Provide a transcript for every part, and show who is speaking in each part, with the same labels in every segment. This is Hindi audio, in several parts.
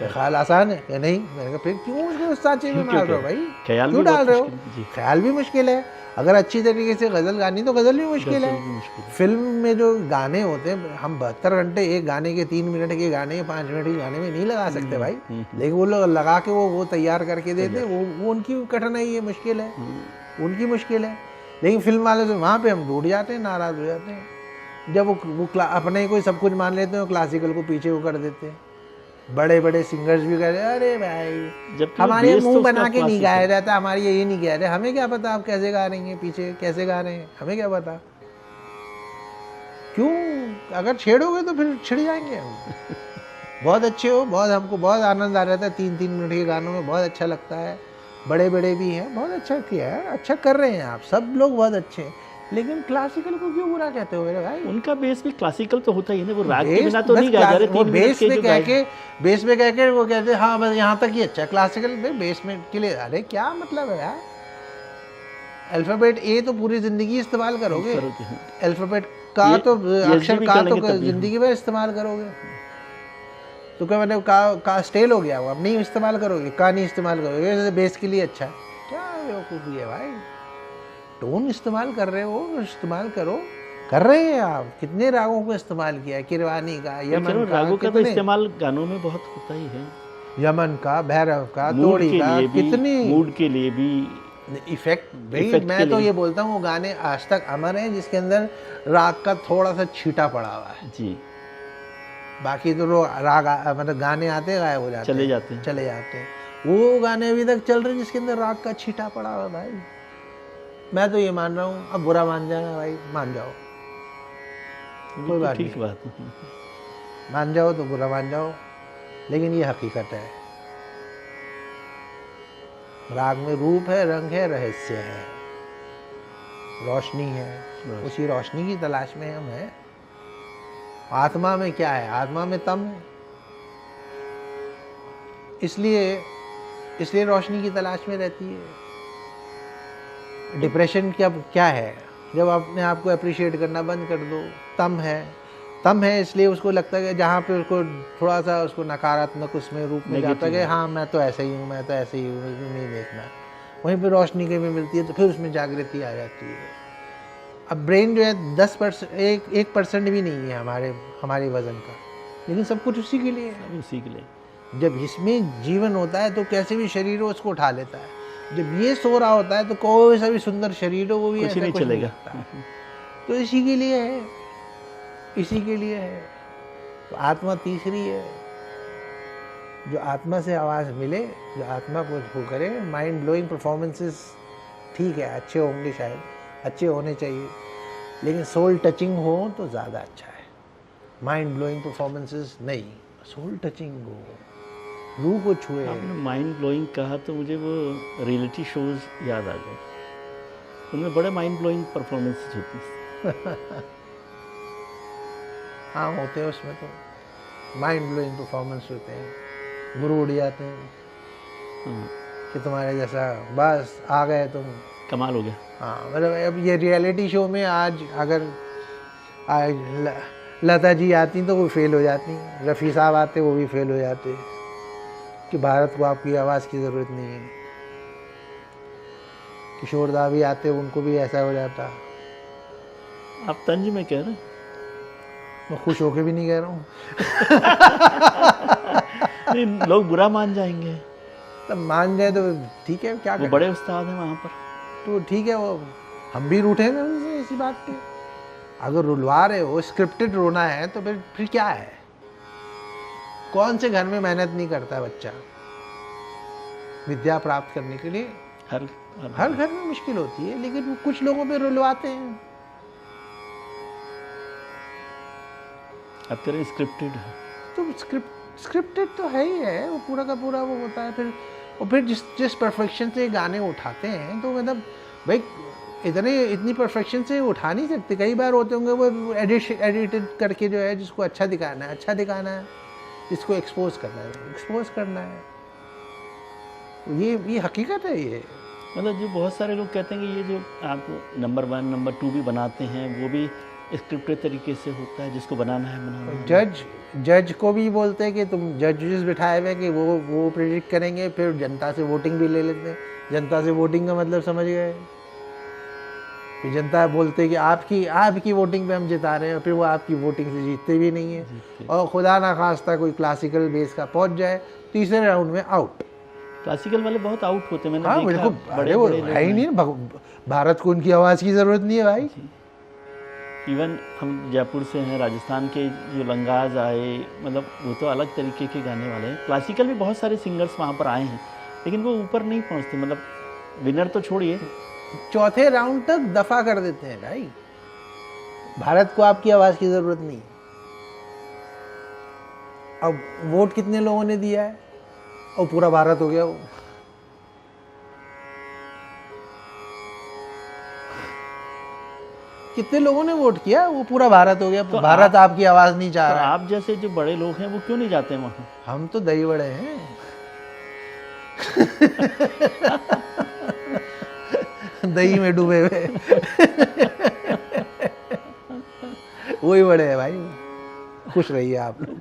Speaker 1: ख्याल आसान है या नहीं? मैंने कहा फिर क्यों उसको सांचे में मार रहे हो भाई,
Speaker 2: ख्याल
Speaker 1: क्यों
Speaker 2: भी
Speaker 1: डाल रहे हो?
Speaker 2: बहुत मुश्किल, जी।
Speaker 1: ख्याल भी मुश्किल है। अगर अच्छी तरीके से गज़ल गानी तो गज़ल भी मुश्किल है। फिल्म में जो गाने होते हैं, हम 72 घंटे एक गाने के, 3 मिनट के गाने, 5 मिनट के गाने में नहीं लगा सकते भाई। लेकिन वो लोग लगा के वो तैयार करके देते, वो उनकी कठिनाई है, मुश्किल है, उनकी मुश्किल है। लेकिन फिल्म वाले से वहाँ पे हम टूट जाते हैं, नाराज़ हो जाते हैं। जब वो अपने कोई सब कुछ मान लेते हैं, क्लासिकल को पीछे वो कर देते हैं। बड़े बड़े सिंगर्स भी कहते हैं अरे भाई हमारे मुंह बना के नहीं गाया जाता, हमारी ये नहीं गाया जाता, हमें क्या पता आप कैसे गा रही हैं, पीछे कैसे गा रहे हैं, हमें क्या पता। क्यों? अगर छेड़ोगे तो फिर छिड़ जाएंगे हम। बहुत अच्छे हो, बहुत हमको बहुत आनंद आ जाता है 3-3 मिनट के गानों में, बहुत अच्छा लगता है। बड़े बड़े भी हैं, बहुत अच्छा किया है, अच्छा कर रहे हैं आप, सब लोग बहुत अच्छे हैं। लेकिन क्लासिकल को क्यों बुरा कहते हो मेरे भाई?
Speaker 2: उनका बेस भी क्लासिकल तो होता ही है, वो राग के बिना तो नहीं गा रहे।
Speaker 1: वो बेस पे कह के वो कहते हैं हाँ बस यहाँ तक ही अच्छा, क्लासिकल में बेस में के लिए। अरे क्या मतलब है यार? अल्फाबेट ए तो पूरी जिंदगी इस्तेमाल करोगे, अल्फाबेट का तो अक्षर का तो जिंदगी में इस्तेमाल करोगे। तो क्या मतलब का स्टेल हो गया, वो अब नहीं इस्तेमाल करोगे, का नहीं इस्तेमाल करोगे, बेस के लिए अच्छा है। क्या बेवकूफ़ी है भाई? टोन इस्तेमाल कर रहे हो, इस्तेमाल करो, कर रहे हैं आप। कितने रागों को इस्तेमाल किया है, किरवानी का, यमन का,
Speaker 2: रागों का तो इस्तेमाल गानों में बहुत होता ही है,
Speaker 1: यमन का, भैरव का, तोड़ी का, कितनी
Speaker 2: मूड के लिए भी
Speaker 1: इफेक्ट भाई। मैं तो ये बोलता हूँ वो गाने आज तक अमर हैं जिसके अंदर राग का थोड़ा सा छींटा पड़ा हुआ है
Speaker 2: जी।
Speaker 1: बाकी तो लोग राग मतलब गाने आते गायब हो जाते, चले जाते हैं। वो गाने अभी तक चल रहे हैं जिसके अंदर राग का छींटा पड़ा हुआ है भाई। मैं तो ये मान रहा हूँ, अब बुरा मान जाना भाई, मान जाओ, कोई बात नहीं, ठीक बात, मान जाओ तो बुरा मान जाओ, लेकिन ये हकीकत है। राग में रूप है, रंग है, रहस्य है, रोशनी है, उसी रोशनी की तलाश में हम हैं। आत्मा में क्या है? आत्मा में तम है, इसलिए रोशनी की तलाश में रहती है। डिप्रेशन क्या है? जब अपने आप को अप्रिशिएट करना बंद कर दो। तम है इसलिए उसको लगता है कि जहाँ पे उसको थोड़ा सा उसको नकारात्मक उसमें रूप में जाता है कि हाँ मैं तो ऐसे ही हूँ, मैं तो ऐसे ही हूँ, नहीं देखना। वहीं पे रोशनी कहीं भी मिलती है तो फिर उसमें जागृति आ जाती है। अब ब्रेन जो है 10% 1% भी नहीं है हमारे वजन का, लेकिन सब कुछ उसी के लिए है,
Speaker 2: उसी के लिए।
Speaker 1: जब इसमें जीवन होता है तो कैसे भी शरीर हो उसको उठा लेता है। जब ये सो रहा होता है तो कोई सा भी सुंदर शरीर हो वो भी ऐसा
Speaker 2: नहीं चलेगा।
Speaker 1: तो इसी के लिए है, इसी के लिए है। तो आत्मा तीसरी है, जो आत्मा से आवाज़ मिले, जो आत्मा को वो करे। माइंड ब्लोइंग परफॉर्मेंसेस ठीक है, अच्छे होंगे, शायद अच्छे होने चाहिए, लेकिन सोल टचिंग हो तो ज़्यादा अच्छा है। माइंड ब्लोइंग परफॉर्मेंसेस नहीं, सोल टचिंग हो, रूह को छुए।
Speaker 2: आपने माइंड ब्लोइंग कहा तो मुझे वो रियलिटी शोज याद आ गए, उनमें बड़े माइंड ब्लोइंग परफॉर्मेंसेस होती हैं।
Speaker 1: हाँ होते हैं, उसमें तो माइंड ब्लोइंग परफॉर्मेंस होते हैं, गुरु उड़ जाते हैं कि तुम्हारे जैसा बस आ गए तुम,
Speaker 2: कमाल हो गया।
Speaker 1: हाँ मतलब अब ये रियलिटी शो में आज अगर लता जी आती तो वो फेल हो जाती, रफ़ी साहब आते वो भी फेल हो जाते कि भारत को आपकी आवाज़ की ज़रूरत नहीं है। किशोर दा भी आते उनको भी ऐसा हो जाता।
Speaker 2: आप तंज में कह रहे हैं?
Speaker 1: मैं खुश होके भी नहीं कह रहा हूँ।
Speaker 2: नहीं, लोग बुरा मान जाएंगे।
Speaker 1: तब मान जाए तो ठीक है, क्या
Speaker 2: वो बड़े उस्ताद हैं वहाँ पर,
Speaker 1: तो ठीक है, वो हम भी रूठेंगे उनसे इसी बात पे। अगर रुलवा रहे हो, स्क्रिप्टेड रोना है तो फिर क्या है? कौन से घर में मेहनत नहीं करता है बच्चा विद्या प्राप्त करने के लिए? हर घर में मुश्किल होती है, लेकिन वो कुछ लोगों पे रुलवाते हैं।
Speaker 2: अब करें स्क्रिप्टेड है
Speaker 1: तो स्क्रिप्टेड तो है ही है, वो पूरा का पूरा वो होता है। फिर जिस परफेक्शन से गाने उठाते हैं तो मतलब भाई इतनी परफेक्शन से उठा नहीं सकते। कई बार होते होंगे वो एडिटेड करके जो है, जिसको अच्छा दिखाना है, जिसको एक्सपोज करना है। तो ये हकीकत है। ये
Speaker 2: मतलब जो बहुत सारे लोग कहते हैं कि ये जो आप नंबर 1 नंबर 2 भी बनाते हैं, वो भी स्क्रिप्टेड तरीके से होता है, जिसको बनाना है बनाना है।
Speaker 1: जज को भी बोलते हैं कि तुम जजेस बिठाए हुए कि वो प्रेडिक्ट करेंगे, फिर जनता से वोटिंग भी ले लेते हैं। जनता से वोटिंग का मतलब समझ गए, फिर जनता बोलते हैं कि आपकी वोटिंग पे हम जिता रहे हैं, और फिर वो आपकी वोटिंग से जीतते भी नहीं है, और खुदा ना खास्ता कोई क्लासिकल बेस का पहुंच जाए, तीसरे राउंड में आउट।
Speaker 2: क्लासिकल वाले बहुत आउट होते हैं, मैंने
Speaker 1: हाँ,
Speaker 2: देखा,
Speaker 1: बड़े है ही नहीं, भारत को उनकी आवाज़ की ज़रूरत नहीं है भाई।
Speaker 2: इवन हम जयपुर से हैं, राजस्थान के जो लंगाज आए, मतलब वो तो अलग तरीके के गाने वाले हैं। क्लासिकल भी बहुत सारे सिंगर्स वहाँ पर आए हैं, लेकिन वो ऊपर नहीं पहुँचते, मतलब विनर तो छोड़िए,
Speaker 1: चौथे राउंड तक दफा कर देते हैं भाई। भारत को आपकी आवाज़ की ज़रूरत नहीं है। अब वोट कितने लोगों ने दिया है, और पूरा भारत हो गया वो। कितने लोगों ने वोट किया, वो पूरा भारत हो गया। तो भारत आपकी आवाज नहीं चाह रहा।
Speaker 2: आप जैसे जो बड़े लोग हैं वो क्यों नहीं जाते वहां?
Speaker 1: हम तो दही बड़े हैं। दही में डूबे हुए वही बड़े हैं भाई। खुश रहिए आप लोग।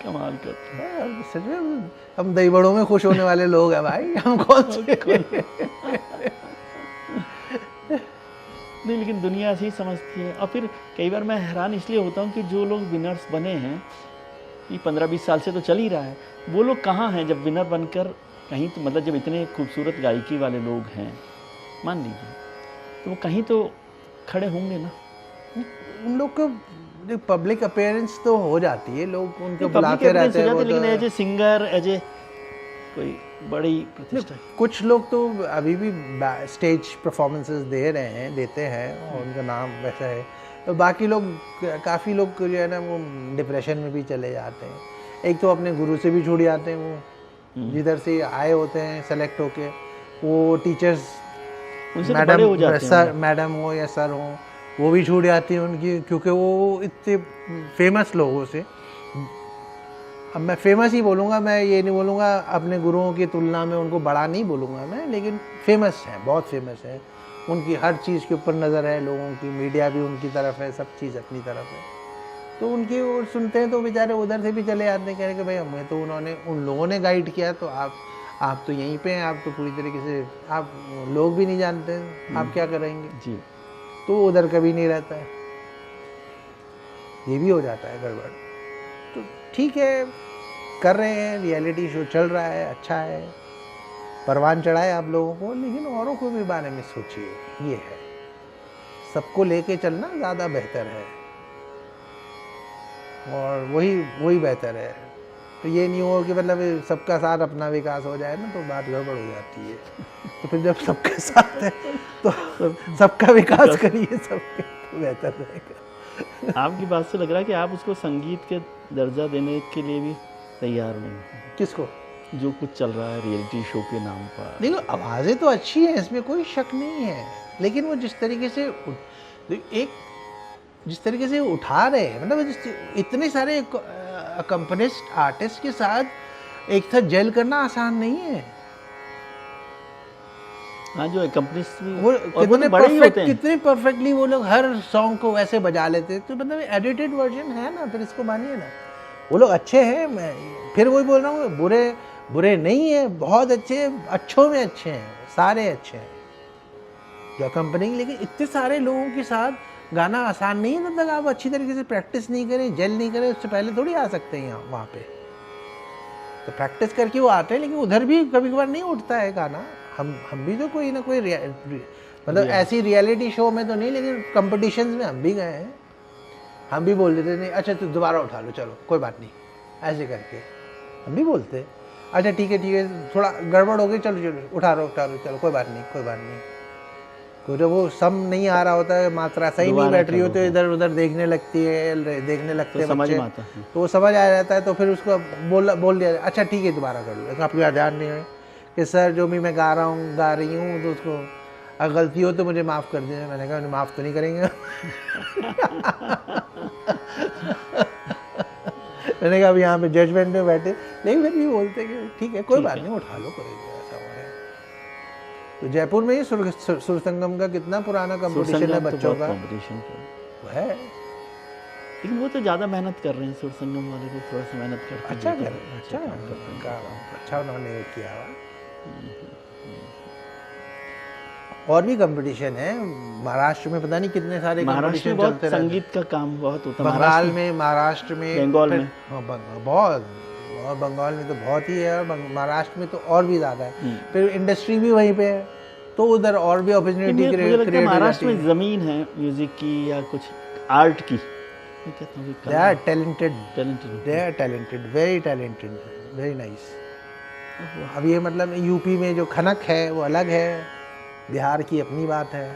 Speaker 2: कमाल करते हैं
Speaker 1: सच में, हम दही बड़ों में खुश होने वाले लोग हैं भाई। हम कौन से
Speaker 2: नहीं, लेकिन दुनिया ऐसी ही समझती है। और फिर कई बार मैं हैरान इसलिए होता हूँ कि जो लोग विनर्स बने हैं, ये 15-20 साल से तो चल ही रहा है, वो लोग कहाँ हैं जब विनर बनकर कहीं, तो मतलब जब इतने खूबसूरत गायकी वाले लोग हैं मान लीजिए, तो वो कहीं तो खड़े होंगे ना।
Speaker 1: उन लोग को पब्लिक अपीयरेंस तो हो जाती है, लोग उनको बुलाते रहते हैं,
Speaker 2: लेकिन as a singer, as a कोई बड़ी प्रतिष्ठा।
Speaker 1: कुछ लोग तो अभी भी स्टेज परफॉर्मेंसेस देते हैं और उनका नाम वैसा है। तो बाकी लोग, काफ़ी लोग जो है ना, वो डिप्रेशन में भी चले जाते हैं। एक तो अपने गुरु से भी छूट जाते हैं, वो जिधर से आए होते हैं सेलेक्ट होके, वो टीचर्स मैडम हो या सर हो, वो भी छूट जाती है उनकी, क्योंकि वो इतने फेमस लोगों से, अब मैं फेमस ही बोलूँगा, मैं ये नहीं बोलूँगा अपने गुरुओं की तुलना में उनको बड़ा नहीं बोलूँगा मैं, लेकिन फेमस है, बहुत फेमस है। उनकी हर चीज़ के ऊपर नज़र है लोगों की, मीडिया भी उनकी तरफ है, सब चीज़ अपनी तरफ है। तो उनकी ओर सुनते हैं तो बेचारे उधर से भी चले जाते हैं, कह रहे कि भाई हमें तो उन लोगों ने गाइड किया, तो आप तो यहीं पे हैं, आप तो पूरी तरीके से, आप लोग भी नहीं जानते, आप क्या करेंगे
Speaker 2: जी।
Speaker 1: तो उधर कभी नहीं रहता है, ये भी हो जाता है गड़बड़। तो ठीक है, कर रहे हैं, रियलिटी शो चल रहा है, अच्छा है, परवान चढ़ाए आप लोगों को, लेकिन औरों को भी बारे में सोचिए। ये है, सबको लेके चलना ज़्यादा बेहतर है, और वही बेहतर है। तो ये नहीं हो कि मतलब सबका साथ अपना विकास हो जाए ना, तो बात गड़बड़ हो जाती है। तो फिर जब सबके साथ है तो सबका विकास करिए, सबके, तो बेहतर रहेगा।
Speaker 2: आपकी बात से लग रहा है कि आप उसको संगीत के दर्जा देने के लिए भी तैयार नहीं।
Speaker 1: किसको?
Speaker 2: जो कुछ चल रहा है रियलिटी शो के नाम पर।
Speaker 1: देखो, आवाज़ें तो अच्छी हैं, इसमें कोई शक नहीं है, लेकिन वो जिस तरीके से उठा रहे हैं, मतलब इतने सारे अकम्पनिस्ट आर्टिस्ट के साथ एक साथ जेल करना आसान नहीं है।
Speaker 2: हाँ, जो अकम्पनिस्ट भी
Speaker 1: वो कितने परफेक्टली वो लोग हर सॉन्ग को वैसे बजा लेते, तो मतलब एडिटेड वर्जन है ना, फिर इसको मानिए ना। वो लोग अच्छे हैं, मैं फिर वही बोल रहा हूँ, बुरे नहीं है, बहुत अच्छे, अच्छों में अच्छे हैं, सारे अच्छे हैं जो कंपनी। लेकिन इतने सारे लोगों के साथ गाना आसान नहीं है, तब तक आप अच्छी तरीके से प्रैक्टिस नहीं करें, जेल नहीं करें, उससे पहले थोड़ी आ सकते हैं यहाँ वहाँ पे। तो प्रैक्टिस करके वो आते हैं, लेकिन उधर भी कभी कभार नहीं उठता है गाना। हम भी तो कोई ना कोई मतलब ऐसी रियलिटी शो में तो नहीं, लेकिन कंपटीशंस में हम भी गए हैं, हम भी बोल देते नहीं, अच्छा तो दोबारा उठा लो, चलो कोई बात नहीं, ऐसे करके हम भी बोलते, अच्छा ठीक है, थोड़ा गड़बड़ हो गई, चलो उठा लो, चलो कोई बात नहीं। तो जब वो सम नहीं आ रहा होता है, मात्रा सही नहीं बैठ रही हो, तो इधर उधर देखने लगते हैं बच्चे, तो वो समझ आ जाता है, तो फिर उसको बोल दिया, अच्छा ठीक है दोबारा कर लो। आपका ध्यान नहीं है कि सर जो भी मैं गा रही हूँ, तो उसको अगर गलती हो तो मुझे माफ़ कर दीजिए। मैंने कहा माफ़ तो नहीं करेंगे। मैंने कहा अब यहाँ पे जजमेंट में बैठे, लेकिन फिर भी बोलते कि ठीक है कोई बात नहीं, उठा लो, करेंगे, ऐसा हो रहा है। तो जयपुर में ही सुर संगम का कितना पुराना कंपटीशन है बच्चों का,
Speaker 2: कंपटीशन
Speaker 1: है।
Speaker 2: लेकिन वो तो ज़्यादा मेहनत कर रहे हैं, सुर संगम वाले को थोड़ा सा मेहनत करते हैं।
Speaker 1: अच्छा कर रहे हैं, अच्छा उन्होंने किया हुआ। और भी कंपटीशन है महाराष्ट्र में, पता नहीं कितने सारे
Speaker 2: महाराष्ट्र में
Speaker 1: कंपटीशन
Speaker 2: बहुत
Speaker 1: चलते रहते
Speaker 2: संगीत का काम बहुत होता
Speaker 1: हैं।
Speaker 2: है।
Speaker 1: बंगाल में, महाराष्ट्र में,
Speaker 2: बंगाल में।
Speaker 1: हाँ, बहुत, और बंगाल में तो बहुत ही है, और महाराष्ट्र में तो और भी ज़्यादा है। फिर इंडस्ट्री भी वहीं पे है, तो उधर और भी अपॉर्चुनिटी
Speaker 2: मुझे लगता है
Speaker 1: क्रिएट हो
Speaker 2: महाराष्ट्र
Speaker 1: जाती
Speaker 2: में
Speaker 1: है।
Speaker 2: ज़मीन है म्यूजिक की या कुछ आर्ट की। मैं कहता हूँ कि
Speaker 1: They are talented,
Speaker 2: talented।
Speaker 1: they are talented, very talented, very nice। अब ये मतलब यूपी में जो खनक है वो अलग है, बिहार की अपनी बात है,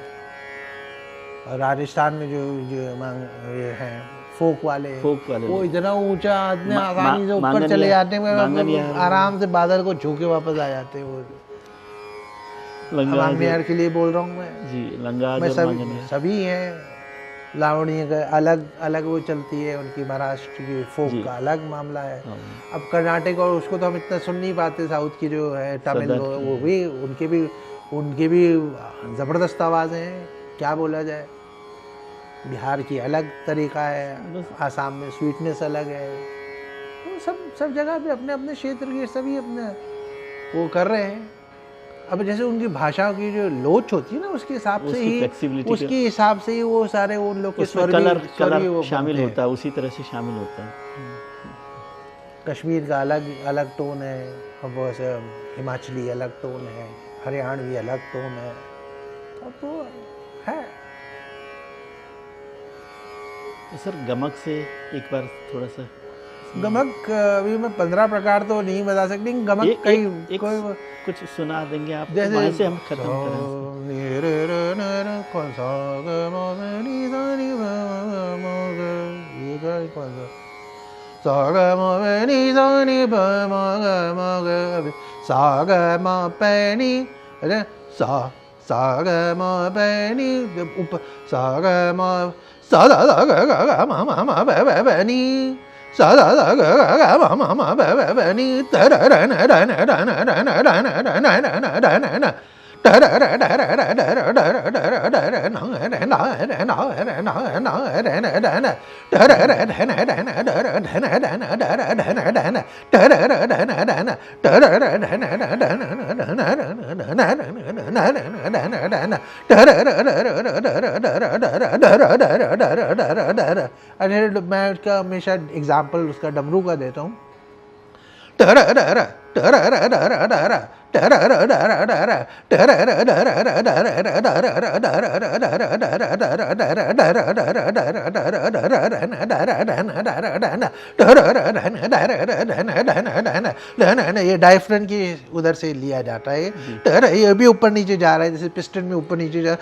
Speaker 1: और राजस्थान में ये हैं फोक वाले वो इतना ऊंचा आदमी आसानी से ऊपर चले जाते हैं, आराम से बादल को छू के वापस आ जाते हैं। वो मांगनियार के लिए बोल रहा हूँ मैं
Speaker 2: जी, लंगाज
Speaker 1: मैं
Speaker 2: और
Speaker 1: सभी हैं। लावणी का अलग अलग वो चलती है, उनकी महाराष्ट्र की फोक का अलग मामला है। अब कर्नाटक और उसको तो हम इतना सुन नहीं पाते, साउथ की जो है तमिल वो भी उनके भी ज़बरदस्त आवाज़ें हैं, क्या बोला जाए। बिहार की अलग तरीका है, आसाम में स्वीटनेस अलग है। वो सब जगह पे अपने अपने क्षेत्र के सभी अपने वो कर रहे हैं। अब जैसे उनकी भाषा की जो लोच होती है ना, उसके हिसाब से ही वो सारे उन लोग के स्वर
Speaker 2: कलर शामिल होता है, उसी तरह से शामिल होता है।
Speaker 1: कश्मीर का अलग टोन है, अब वैसे हिमाचली अलग टोन है, हरियाणवी अलग टोन है, अब तो है।
Speaker 2: तो सर गमक से एक बार थोड़ा सा
Speaker 1: गमक अभी मैं 15 प्रकार तो नहीं बता सकती, गमक कई
Speaker 2: कुछ सुना देंगे आप,
Speaker 1: जैसे
Speaker 2: वहाँ से हम खत्म करें।
Speaker 1: कौन सा मैं उसका हमेशा एग्जाम्पल उसका डमरू का देता हूँ। ये डायफ्रम की उधर से लिया जाता है, ये भी ऊपर नीचे जा रहा है, जैसे पिस्टन में ऊपर नीचे जा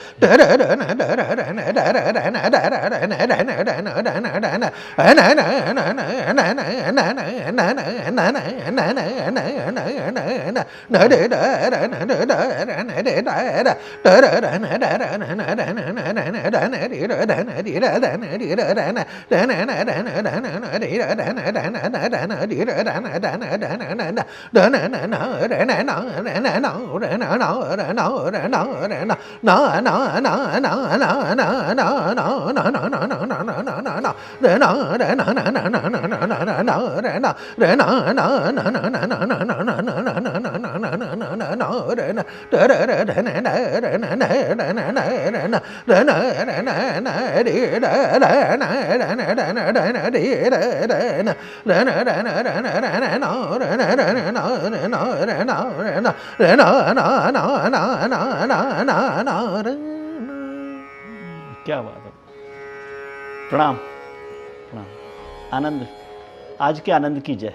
Speaker 2: क्या बात है। प्रणाम प्रणाम। आनंद, आज के आनंद की जय।